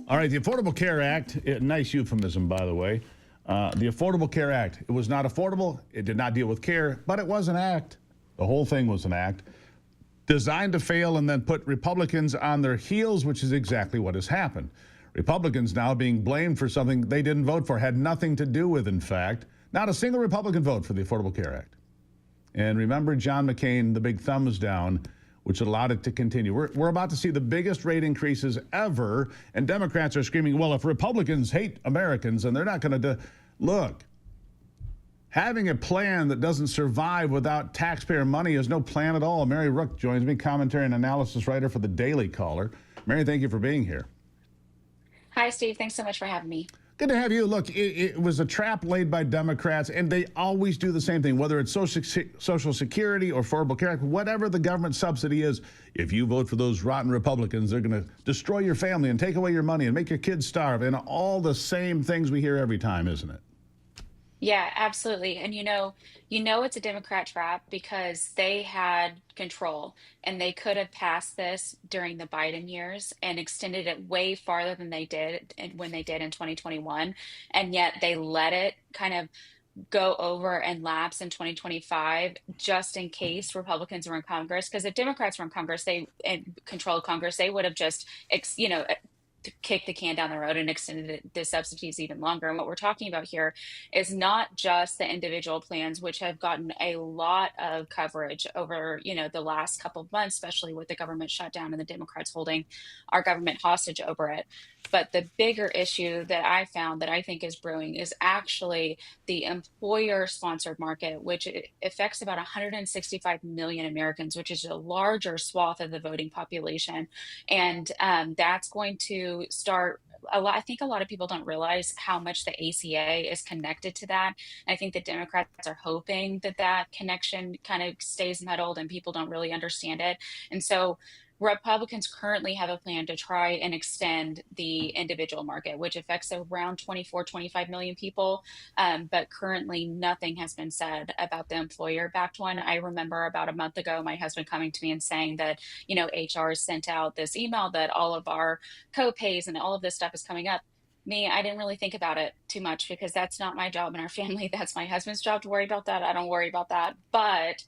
All right, the Affordable Care Act, nice euphemism, by the way. The Affordable Care Act, it was not affordable, it did not deal with care, but it was an act. The whole thing was an act designed to fail and then put Republicans on their heels, which is exactly what has happened. Republicans now being blamed for something they didn't vote for, had nothing to do with, in fact. Not a single Republican vote for the Affordable Care Act. And remember John McCain, the big thumbs down, which allowed it to continue. We're about to see the biggest rate increases ever, and Democrats are screaming, well, if Republicans hate Americans, and they're not going to look, having a plan that doesn't survive without taxpayer money is no plan at all. Mary Rooke joins me, commentary and analysis writer for the Daily Caller. Mary, thank you for being here. Hi, Steve. Thanks so much for having me. Good to have you. Look, it was a trap laid by Democrats, and they always do the same thing, whether it's Social Security or Affordable Care Act, whatever the government subsidy is. If you vote for those rotten Republicans, they're going to destroy your family and take away your money and make your kids starve, and all the same things we hear every time, isn't it? Yeah, absolutely. And you know it's a Democrat trap because they had control and they could have passed this during the Biden years and extended it way farther than they did when they did in 2021. And yet they let it kind of go over and lapse in 2025 just in case Republicans were in Congress. Because if Democrats were in Congress, they and controlled Congress, they would have just, to kick the can down the road and extended the subsidies even longer. And what we're talking about here is not just the individual plans, which have gotten a lot of coverage over, the last couple of months, especially with the government shutdown and the Democrats holding our government hostage over it. But the bigger issue that I found that I think is brewing is actually the employer sponsored market, which affects about 165 million Americans, which is a larger swath of the voting population. And that's going to start a lot. I think a lot of people don't realize how much the ACA is connected to that. And I think the Democrats are hoping that that connection kind of stays muddled and people don't really understand it. And so Republicans currently have a plan to try and extend the individual market, which affects around 24, 25 million people. But currently, nothing has been said about the employer backed one. I remember about a month ago, my husband coming to me and saying that, HR sent out this email that all of our co-pays and all of this stuff is coming up. Me, I didn't really think about it too much because that's not my job in our family. That's my husband's job to worry about that. I don't worry about that. But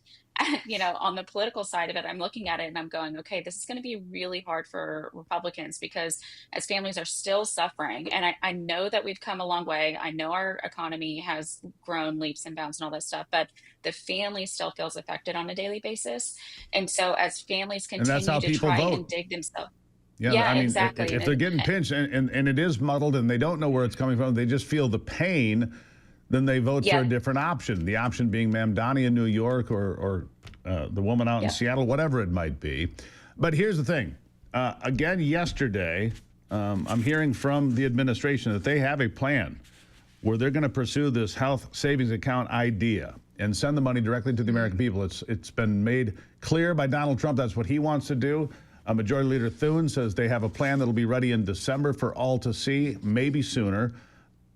on the political side of it, I'm looking at it and I'm going, okay, this is going to be really hard for Republicans because as families are still suffering, and I know that we've come a long way. I know our economy has grown leaps and bounds and all that stuff, but the family still feels affected on a daily basis. And so as families And that's continue how to people try vote. and dig themselves. Yeah, Yeah, I mean, exactly. if they're getting pinched and it is muddled and they don't know where it's coming from, they just feel the pain, then they vote for Yeah, a different option. The option being Mamdani in New York or the woman out in yeah. Seattle, whatever it might be. But here's the thing. Again, yesterday, I'm hearing from the administration that they have a plan where they're going to pursue this health savings account idea and send the money directly to the American people. It's been made clear by Donald Trump that's what he wants to do. Majority Leader Thune says they have a plan that'll be ready in December for all to see, maybe sooner.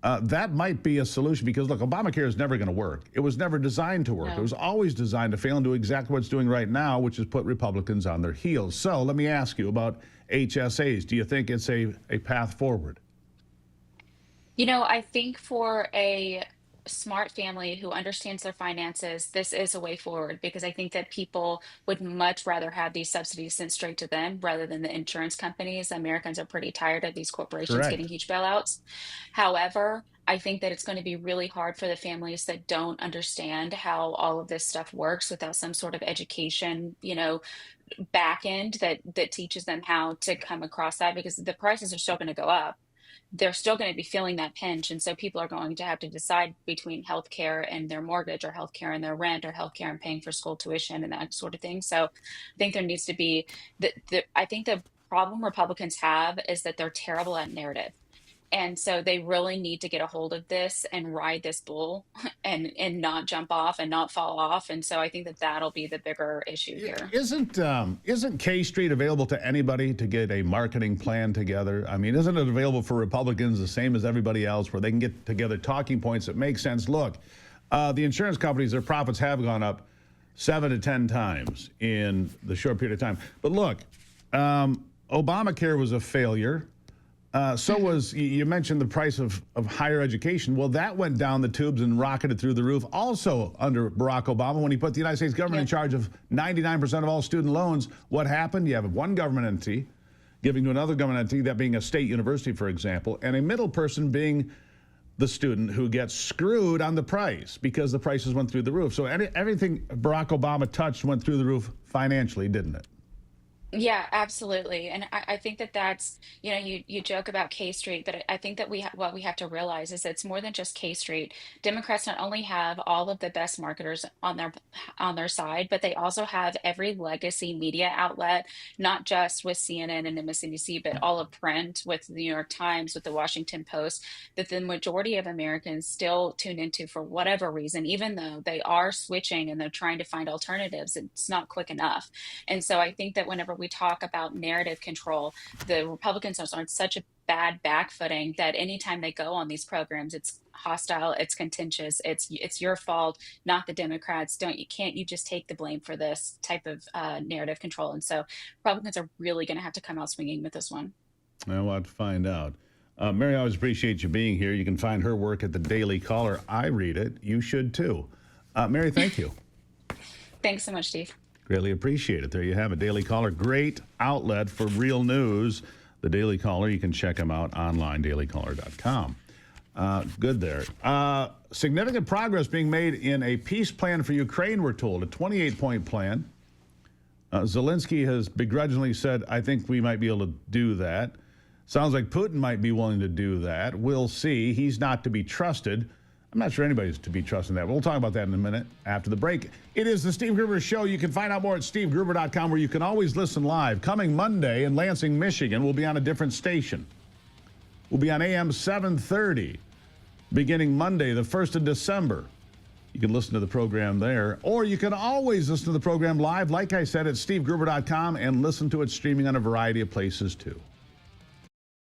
That might be a solution because, look, Obamacare is never going to work. It was never designed to work. It No. was always designed to fail and do exactly what it's doing right now, which is put Republicans on their heels. So let me ask you about HSAs. Do you think it's a path forward? I think for a smart family who understands their finances, this is a way forward because I think that people would much rather have these subsidies sent straight to them rather than the insurance companies. Americans are pretty tired of these corporations getting Correct. huge bailouts. However, I think that it's going to be really hard for the families that don't understand how all of this stuff works without some sort of education, back end that teaches them how to come across that because the prices are still going to go up. They're still going to be feeling that pinch. And so people are going to have to decide between healthcare and their mortgage or healthcare and their rent or healthcare and paying for school tuition and that sort of thing. So I think there needs to be I think the problem Republicans have is that they're terrible at narrative. And so they really need to get a hold of this and ride this bull and not jump off and not fall off. And so I think that that'll be the bigger issue here. Isn't K Street available to anybody to get a marketing plan together? I mean, isn't it available for Republicans the same as everybody else where they can get together talking points that make sense? Look, the insurance companies, their profits have gone up 7 to 10 times in the short period of time. But look, Obamacare was a failure. So was, you mentioned the price of higher education. Well, that went down the tubes and rocketed through the roof also under Barack Obama when he put the United States government in charge of 99% of all student loans. What happened? You have one government entity giving to another government entity, that being a state university, for example, and a middle person being the student who gets screwed on the price because the prices went through the roof. So everything Barack Obama touched went through the roof financially, didn't it? Yeah, absolutely. And I think that that's, you joke about K Street, but I think that what we have to realize is that it's more than just K Street. Democrats not only have all of the best marketers on their side, but they also have every legacy media outlet, not just with CNN and MSNBC, but all of print with the New York Times, with the Washington Post, that the majority of Americans still tune into for whatever reason, even though they are switching and they're trying to find alternatives, it's not quick enough. And so I think that whenever we talk about narrative control, the Republicans are on such a bad backfooting that anytime they go on these programs, it's hostile, it's contentious, it's your fault, not the Democrats. Can't you just take the blame for this type of narrative control? And so Republicans are really going to have to come out swinging with this one. Well, we'll have to find out. Mary, I always appreciate you being here. You can find her work at the Daily Caller. I read it. You should too. Mary, thank you. Thanks so much, Steve. Greatly appreciate it. There you have it. Daily Caller, great outlet for real news. The Daily Caller, you can check them out online, dailycaller.com. Good there. Significant progress being made in a peace plan for Ukraine, we're told, a 28-point plan. Zelensky has begrudgingly said, I think we might be able to do that. Sounds like Putin might be willing to do that. We'll see. He's not to be trusted. I'm not sure anybody's to be trusting that. We'll talk about that in a minute after the break. It is the Steve Gruber Show. You can find out more at stevegruber.com, where you can always listen live. Coming Monday in Lansing, Michigan, we'll be on a different station. We'll be on AM 730 beginning Monday, the 1st of December. You can listen to the program there, or you can always listen to the program live, like I said, at stevegruber.com, and listen to it streaming on a variety of places, too.